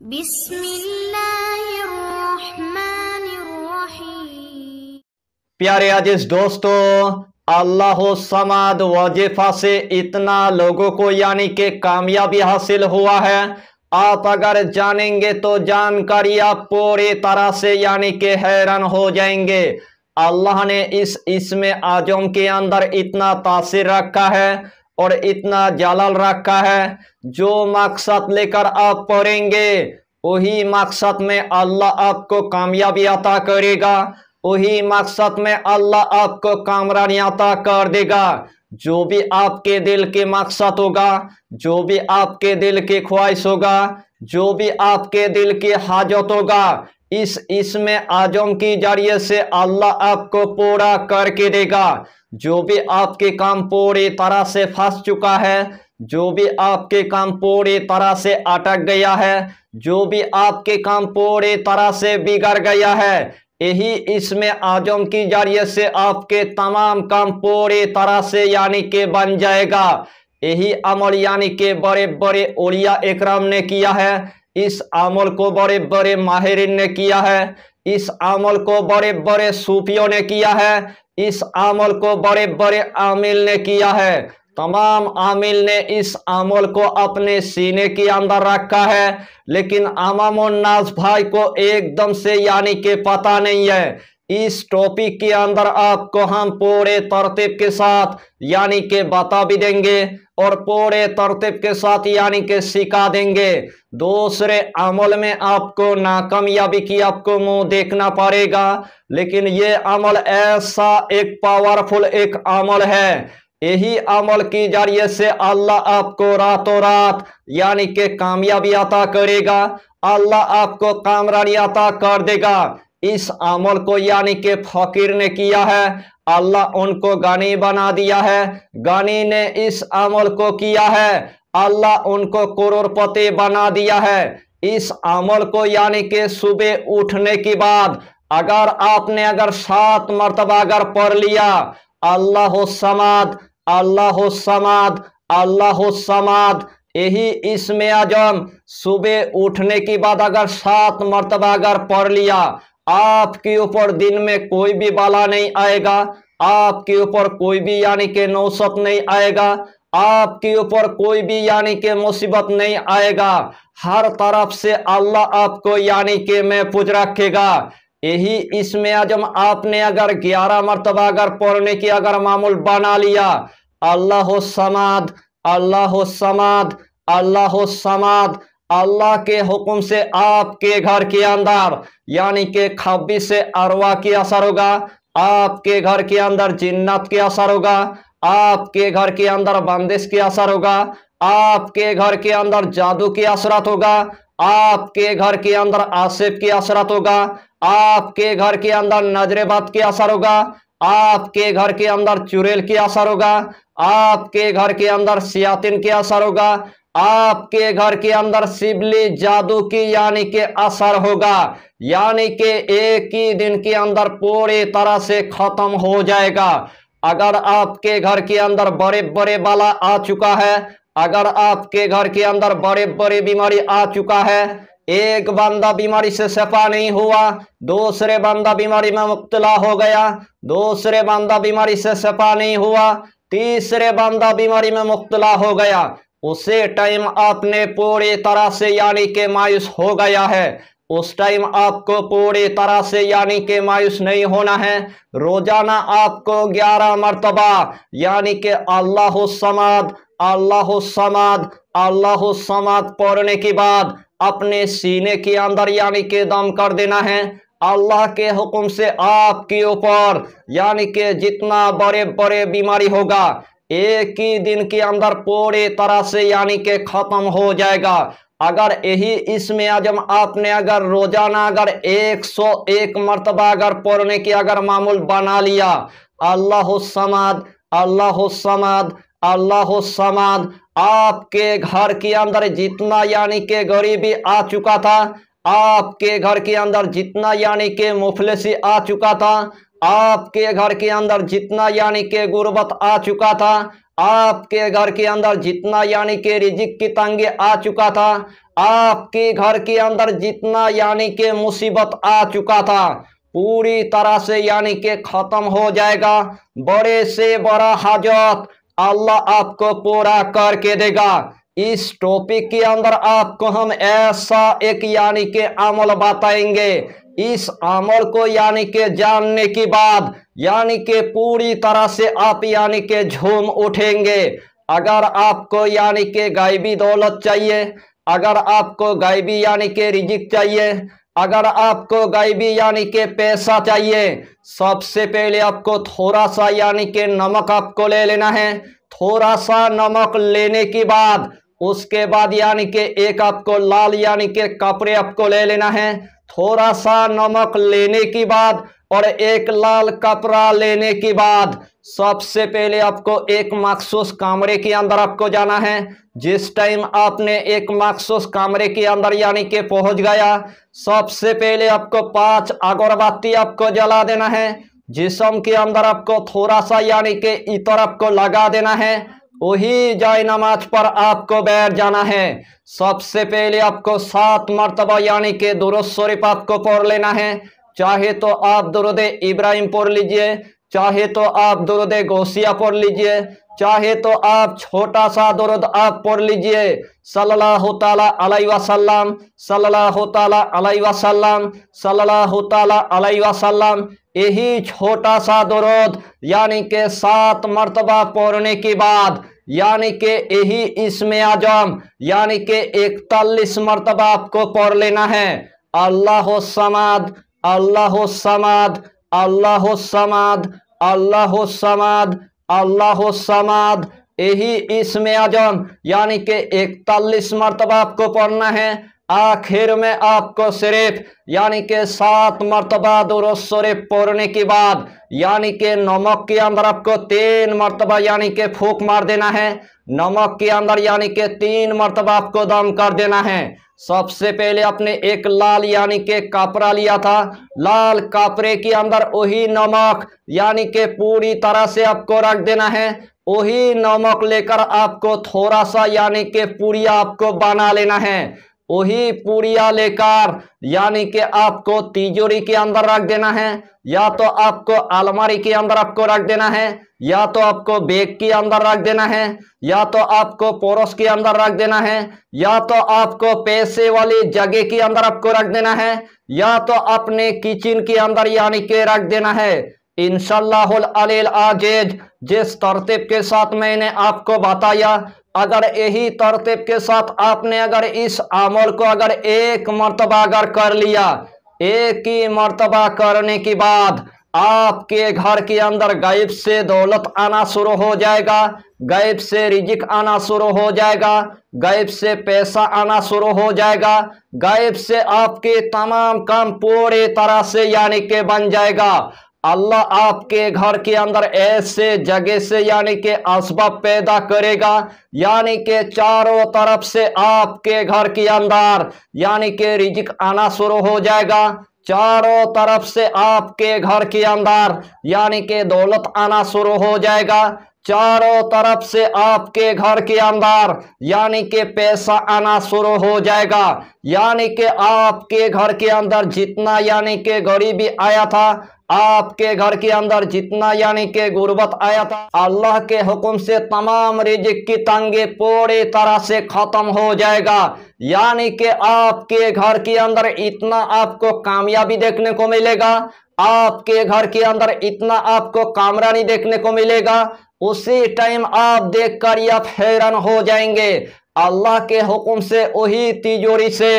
बिस्मिल्लाहिर्रहमानिर्रहीम। प्यारे अजीज दोस्तों, अल्लाह समाद वजीफा से इतना लोगों को यानी कि कामयाबी हासिल हुआ है। आप अगर जानेंगे तो जानकारी आप पूरी तरह से यानी कि हैरान हो जाएंगे। अल्लाह ने इस इसमें आजम के अंदर इतना तासीर रखा है और इतना जलाल रखा है। जो मकसद लेकर आप पढ़ेंगे वही मकसद में अल्लाह आपको कामयाबी अता करेगा, वही मकसद में अल्लाह आपको कामरानी अता कर देगा। जो भी आपके दिल के मकसद होगा, जो भी आपके दिल की ख्वाहिश होगा, जो भी आपके दिल की हाजत होगा, इसमें आजम की जरिए से अल्लाह आपको पूरा करके देगा। जो भी आपके काम पूरी तरह से फंस चुका है, जो भी आपके काम पूरी तरह से अटक गया है, जो भी आपके काम पूरी तरह से बिगड़ गया है, यही इसमें आजम की जरिए से आपके तमाम काम पूरी तरह से यानी के बन जाएगा। यही अमल यानी के बड़े बड़े औलिया इकराम ने किया है, इस अमल को बड़े बड़े माहिरीन ने किया है, इस अमल को बड़े बड़े सूफियों ने किया है, इस अमल को बड़े बड़े आमिल ने किया है। तमाम आमिल ने इस अमल को अपने सीने के अंदर रखा है, लेकिन अमामुन्नास भाई को एकदम से यानी के पता नहीं है। इस टॉपिक के अंदर आपको हम पूरे तरतीब के साथ यानी के बता भी देंगे और पूरे तरतीब के साथ यानी के सिखा देंगे। दूसरे अमल में आपको नाकामयाबी की आपको मुंह देखना पड़ेगा, लेकिन ये अमल ऐसा एक पावरफुल एक अमल है, यही अमल की जरिए से अल्लाह आपको रातों रात यानी के कामयाबी अता करेगा, अल्लाह आपको कामरानी अता कर देगा। इस अमल को यानी के फकीर ने किया है, अल्लाह उनको गनी बना दिया है। गनी ने इस अमल को किया है, अल्लाह उनको करोड़पति बना दिया है। इस अमल को यानी के सुबह उठने के बाद अगर आपने 7 मरतबा अगर पढ़ लिया, अल्लाह समाद अल्लाह समाद अल्लाह समाद, यही इसमें आजम सुबह उठने के बाद 7 मरतबा अगर पढ़ लिया, आपके ऊपर दिन में कोई भी बाला नहीं आएगा, आपके ऊपर कोई भी यानी के नौसत नहीं आएगा, आपके ऊपर कोई भी यानी के मुसीबत नहीं आएगा। हर तरफ से अल्लाह आपको यानी के महफूज रखेगा। यही इसमें आजम आपने 11 मरतबा अगर पढ़ने की मामूल बना लिया, अल्लाह समाद अल्लाह समाद अल्लाह समाद, अल्लाह के हुक्म से आपके घर के अंदर यानी के खब्बी से अरवा की असर होगा, आपके घर के अंदर जिन्नत के असर होगा, आपके घर के अंदर बंदिश के असर होगा, आपके घर के अंदर जादू की असरत होगा, आपके घर के अंदर आसिफ की असरत होगा, आपके घर के अंदर नजरेबद की असर होगा, आपके घर के अंदर चुड़ैल की असर होगा, आपके घर के अंदर सियातिन की असर होगा, आपके घर के अंदर सिबली जादू की यानी के असर होगा। यानी के एक ही दिन के अंदर पूरी तरह से खत्म हो जाएगा। अगर आपके घर के अंदर बड़े बड़े बाला आ चुका है, अगर आपके घर के अंदर बड़े बड़े बीमारी आ चुका है, एक बंदा बीमारी से शफा नहीं हुआ, दूसरे बंदा बीमारी में मुब्तला हो गया, दूसरे बंदा बीमारी से शफा नहीं हुआ, तीसरे बंदा बीमारी में मुब्तला हो गया, उसे टाइम आपने पूरी तरह से यानी के मायूस हो गया है। उस टाइम आपको पूरी तरह से यानी के मायूस नहीं होना है। रोजाना आपको 11 मरतबा यानी के अल्लाह समाद अल्लाह समाद अल्लाह समाद पढ़ने के बाद अपने सीने के अंदर यानी के दम कर देना है। अल्लाह के हुक्म से आपके ऊपर यानी के जितना बड़े बड़े बीमारी होगा, एक ही दिन के अंदर पूरी तरह से यानी के खत्म हो जाएगा। अगर यही इसमें आजम आपने रोजाना 101 मरतबा पढ़ने की मामूल बना लिया, अल्लाह समाद अल्लाह समाद अल्लाह समाद, आपके घर के अंदर जितना यानी के गरीबी आ चुका था, आपके घर के अंदर जितना यानी के मुफलिसी आ चुका था, आपके घर के अंदर जितना यानी के गुर्बत आ चुका था, आपके घर के अंदर जितना यानी के रिजिक की तंगी आ चुका था, आपके घर के अंदर जितना यानी कि मुसीबत आ चुका था पूरी तरह से यानी कि खत्म हो जाएगा। बड़े से बड़ा हाजत अल्लाह आपको पूरा करके देगा। इस टॉपिक के अंदर आपको हम ऐसा एक यानी कि अमल बताएंगे। इस अमल को यानी कि जानने के बाद यानी कि पूरी तरह से आप यानी कि झूम उठेंगे। अगर आपको यानी कि गायबी दौलत चाहिए, अगर आपको गायबी यानी कि रिजिक चाहिए, अगर आपको गायबी यानी कि पैसा चाहिए, सबसे पहले आपको थोड़ा सा यानी कि नमक आपको ले लेना है। थोड़ा सा नमक लेने के बाद उसके बाद यानी कि एक आपको लाल यानी कि कपड़े आपको ले लेना है। थोड़ा सा नमक लेने के बाद और एक लाल कपड़ा लेने के बाद सबसे पहले आपको एक मखसूस कमरे के अंदर आपको जाना है। जिस टाइम आपने एक मखसूस कमरे के अंदर यानी कि पहुंच गया, सबसे पहले आपको 5 अगरबत्ती आपको जला देना है। जिस्म के अंदर आपको थोड़ा सा यानी कि इतर आपको लगा देना है। वही जाए नमाज पर आपको बैठ जाना है। सबसे पहले आपको 7 मरतबा यानी कि दुरूद शरीफ आपको पढ़ लेना है। चाहे तो आप दुरूद इब्राहिम पढ़ लीजिए, चाहे तो आप दुरूद गौसिया पढ़ लीजिए, चाहे तो आप छोटा सा दुरूद आप पढ़ लीजिए, सल्लल्लाहु ताला अलैहि वसल्लम, सल्लल्लाहु ताला अलैहि वसल्लम, सल्लल्लाहु ताला अलैहि वसल्लम। यही छोटा सा दुरूद यानी कि 7 मरतबा पढ़ने के बाद यानी कि यही इस्मे आजम यानी कि 41 मरतबा आपको पढ़ लेना है। अल्लाहु समाद, अल्लाहु समाद, अल्लाहु समाद, अल्लाहु समाद, अल्लाहु समाद। यही इस्मे आजम यानी कि 41 मरतबा आपको पढ़ना है। आखिर में आपको सिर्फ यानी कि 7 मरतबा दुरूद शरीफ पढ़ने के बाद यानी कि नमक के अंदर आपको 3 मरतबा यानी कि फूंक मार देना है। नमक के अंदर यानी कि 3 मरतबा आपको दम कर देना है। सबसे पहले आपने एक लाल यानी कि कपड़ा लिया था, लाल कपड़े के अंदर वही नमक यानी कि पूरी तरह से आपको रख देना है। वही नमक लेकर आपको थोड़ा सा यानी कि पूरिया आपको बना लेना है। वही पूरिया लेकर यानी कि आपको तिजोरी के अंदर रख देना है, या तो आपको अलमारी के अंदर आपको रख देना है, या तो आपको बैग के अंदर रख देना है, या तो आपको पोरस के अंदर रख देना है, या तो आपको पैसे वाली जगह के अंदर आपको रख देना है, या तो अपने किचन के अंदर यानी कि रख देना है। इंशाअल्लाहुल अलील अजीज जिस तरतीब के साथ मैंने आपको बताया, अगर यही तरतीब के साथ आपने अगर इस अमल को अगर एक मर्तबा अगर कर लिया, एक ही मर्तबा करने के बाद आपके घर के अंदर गायब से दौलत आना शुरू हो जाएगा, गायब से रिजिक आना शुरू हो जाएगा, गायब से पैसा आना शुरू हो जाएगा, गायब से आपके तमाम काम पूरी तरह से यानी कि बन जाएगा। अल्लाह आपके घर के अंदर ऐसे जगह से यानी कि असबाब पैदा करेगा यानी कि चारों तरफ से आपके घर के अंदर यानी कि रिजिक आना शुरू हो जाएगा। चारों तरफ से आपके घर के अंदर यानी कि दौलत आना शुरू हो जाएगा। चारों तरफ से आपके घर के अंदर यानी कि पैसा आना शुरू हो जाएगा। यानी कि आपके घर के अंदर जितना यानी कि गरीबी आया था, आपके घर के अंदर जितना यानी कि गुर्बत आया था, अल्लाह के हुक्म से तमाम रिजिक की तंगी पूरी तरह से खत्म हो जाएगा। यानी कि आपके घर के अंदर इतना आपको कामयाबी देखने को मिलेगा, आपके घर के अंदर इतना आपको कामरानी देखने को मिलेगा, उसी टाइम आप देखकर आप हैरान हो जाएंगे। अल्लाह के हुक्म से वही तिजोरी से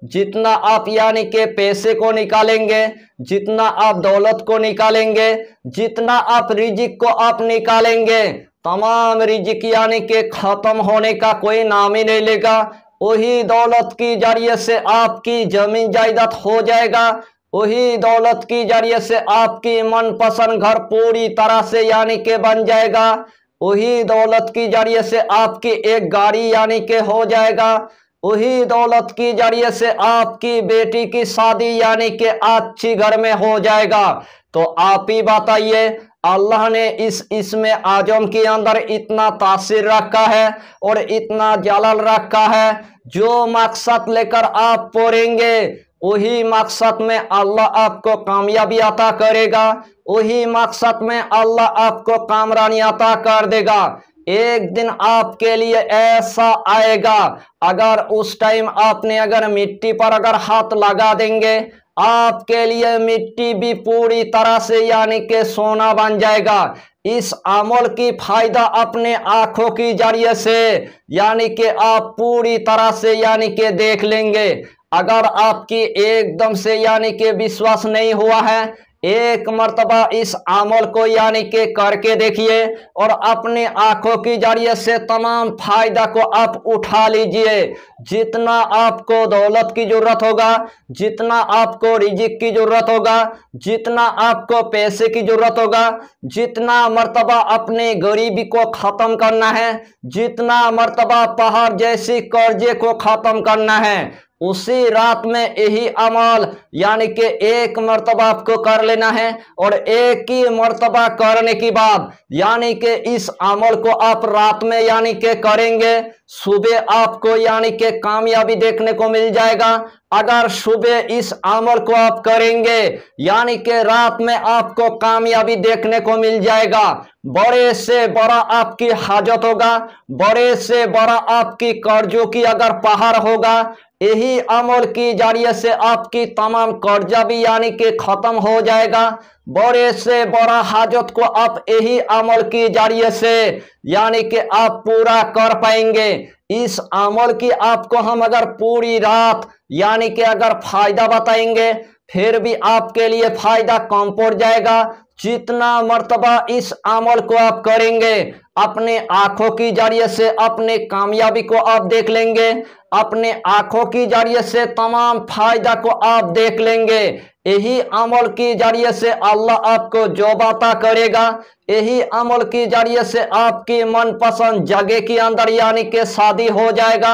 जितना आप यानी कि पैसे को निकालेंगे, जितना आप दौलत को निकालेंगे, जितना आप रिजिक को आप निकालेंगे, तमाम रिजिक यानी कि खत्म होने का कोई नाम ही नहीं लेगा। वही दौलत की जरिए से आपकी जमीन जायदाद हो जाएगा, वही दौलत की जरिए से आपकी मनपसंद घर पूरी तरह से यानी कि बन जाएगा, वही दौलत की जरिए से आपकी एक गाड़ी यानी कि हो जाएगा, वही दौलत की जरिए से आपकी बेटी की शादी यानी कि अच्छी घर में हो जाएगा। तो आप ही बताइए, अल्लाह ने इस इसमें आजम के अंदर इतना तासीर रखा है और इतना जलाल रखा है, जो मकसद लेकर आप पढ़ेंगे वही मकसद में अल्लाह आपको कामयाबी अता करेगा, वही मकसद में अल्लाह आपको कामरानी अता कर देगा। एक दिन आपके लिए ऐसा आएगा, अगर उस टाइम आपने अगर मिट्टी पर अगर हाथ लगा देंगे, आपके लिए मिट्टी भी पूरी तरह से यानी कि सोना बन जाएगा। इस अमल की फायदा अपने आंखों की जरिए से यानी कि आप पूरी तरह से यानी कि देख लेंगे। अगर आपकी एकदम से यानी कि विश्वास नहीं हुआ है, एक मर्तबा इस अमल को यानी कि करके देखिए और अपने आंखों की जरिए से तमाम फायदा को आप उठा लीजिए। जितना आपको दौलत की जरूरत होगा, जितना आपको रिजिक की जरूरत होगा, जितना आपको पैसे की जरूरत होगा, जितना मर्तबा अपने गरीबी को खत्म करना है, जितना मर्तबा पहाड़ जैसी कर्जे को खत्म करना है, उसी रात में यही अमल यानी कि एक मर्तबा आपको कर लेना है। और एक ही मर्तबा करने के बाद यानी कि इस अमल को आप रात में यानी कि करेंगे, सुबह आपको यानी कि कामयाबी देखने को मिल जाएगा। अगर सुबह इस अमल को आप करेंगे यानी कि रात में आपको कामयाबी देखने को मिल जाएगा। बड़े से बड़ा आपकी हाजत होगा, बड़े से बड़ा आपकी कर्जों की अगर पहाड़ होगा, यही अमल की जरिए से आपकी तमाम कर्जा भी यानी कि खत्म हो जाएगा। बड़े से बड़ा हाजत को आप यही अमल की जरिए से यानी कि आप पूरा कर पाएंगे। इस अमल की आपको हम अगर पूरी रात यानी कि अगर फायदा बताएंगे, फिर भी आपके लिए फायदा कम पड़ जाएगा। जितना मर्तबा इस अमल को आप करेंगे, अपने आंखों की जरिए से अपने कामयाबी को आप देख लेंगे, अपने आंखों की जरिए से तमाम फायदा को आप देख लेंगे। यही अमल की जरिए से अल्लाह आपको जो बाता करेगा, यही अमल की जरिए से आपकी मनपसंद जगह के अंदर यानी कि शादी हो जाएगा।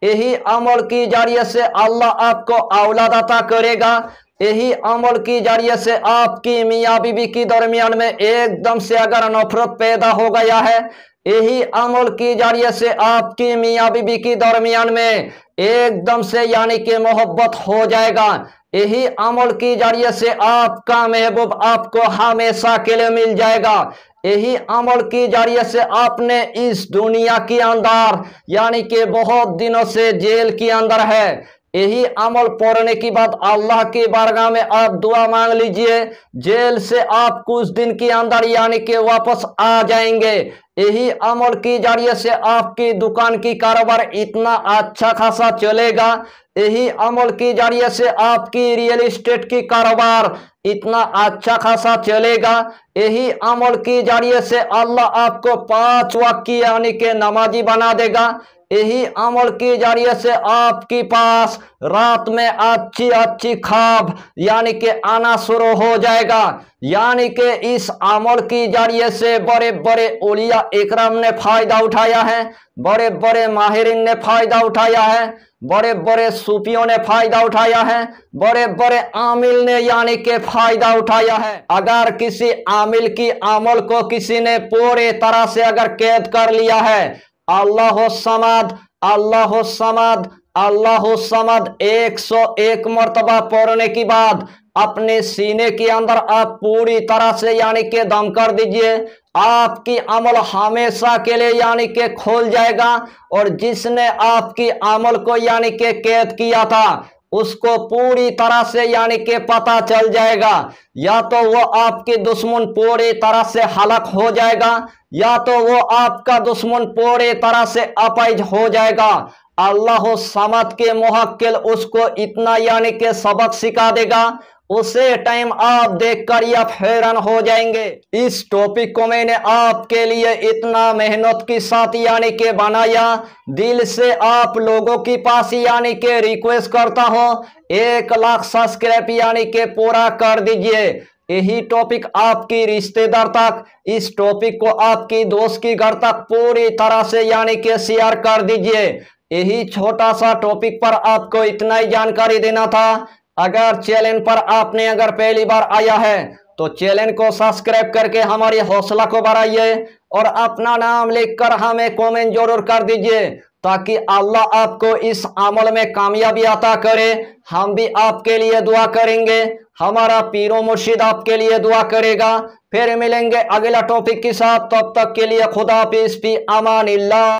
यही अमल की जरिए से अल्लाह आपको औलाद अता करेगा। यही अमल की जरिए से आपकी मियाँ बीवी के दरमियान में एकदम से अगर नफरत पैदा हो गया है, यही अमल की जरिए से आपकी मियाँ बीवी के दरमियान में एकदम से यानी कि मोहब्बत हो जाएगा। यही अमल की जरिए से आपका महबूब आपको हमेशा के लिए मिल जाएगा। यही अमल की जरिए से आपने इस दुनिया के अंदर यानी कि बहुत दिनों से जेल के अंदर है, यही अमल पढ़ने के बाद अल्लाह की बारगाह में आप दुआ मांग लीजिए, जेल से आप कुछ दिन के अंदर यानी कि वापस आ जाएंगे। यही अमल की जरिए से आपकी दुकान की कारोबार इतना अच्छा खासा चलेगा। यही अमल की जरिए से आपकी रियल एस्टेट की कारोबार इतना अच्छा खासा चलेगा। यही अमल की जरिए से अल्लाह आपको 5 वक्त की यानी कि नमाजी बना देगा। यही अमल की जरिए से आपके पास रात में अच्छी अच्छी ख्वाब यानी कि आना शुरू हो जाएगा। यानी कि इस अमल की जरिए से बड़े बड़े औलिया इकराम ने फायदा उठाया है, बड़े बड़े माहिरीन ने फायदा उठाया है, बड़े बड़े सूफियों ने फायदा उठाया है, बड़े बड़े आमिल ने यानी कि फायदा उठाया है। अगर किसी आमिल की अमल को किसी ने पूरी तरह से अगर कैद कर लिया है, अल्लाह समद अल्लाह समद अल्लाह समद 101 मर्तबा पढ़ने के बाद अपने सीने के अंदर आप पूरी तरह से यानी कि दम कर दीजिए, आपकी अमल हमेशा के लिए यानी कि खोल जाएगा। और जिसने आपकी अमल को यानी कि कैद किया था, उसको पूरी तरह से यानी कि पता चल जाएगा। या तो वो आपके दुश्मन पूरी तरह से हलाक हो जाएगा, या तो वो आपका दुश्मन पूरी तरह से अपाहिज हो जाएगा। अल्लाह समद के मुहक्किल उसको इतना यानी कि सबक सिखा देगा, उसे टाइम आप देखकर या हैरान हो जाएंगे। इस टॉपिक को मैंने आपके लिए इतना मेहनत के साथ यानी कि बनाया, दिल से आप लोगों के पास यानी कि रिक्वेस्ट करता हूं 1 लाख सब्सक्राइब यानी कि पूरा कर दीजिए। यही टॉपिक आपकी रिश्तेदार तक, इस टॉपिक को आपकी दोस्त के घर तक पूरी तरह से यानी कि शेयर कर दीजिए। यही छोटा सा टॉपिक पर आपको इतना ही जानकारी देना था। अगर चैनल पर आपने अगर पहली बार आया है तो चैनल को सब्सक्राइब करके हमारी हौसला को बढ़ाइए और अपना नाम लिखकर हमें कमेंट जरूर कर दीजिए, ताकि अल्लाह आपको इस अमल में कामयाबी अता करे। हम भी आपके लिए दुआ करेंगे, हमारा पीरो मुर्शिद आपके लिए दुआ करेगा। फिर मिलेंगे अगला टॉपिक के साथ, तब तक के लिए खुदा हाफिज़, फी अमानिल्लाह।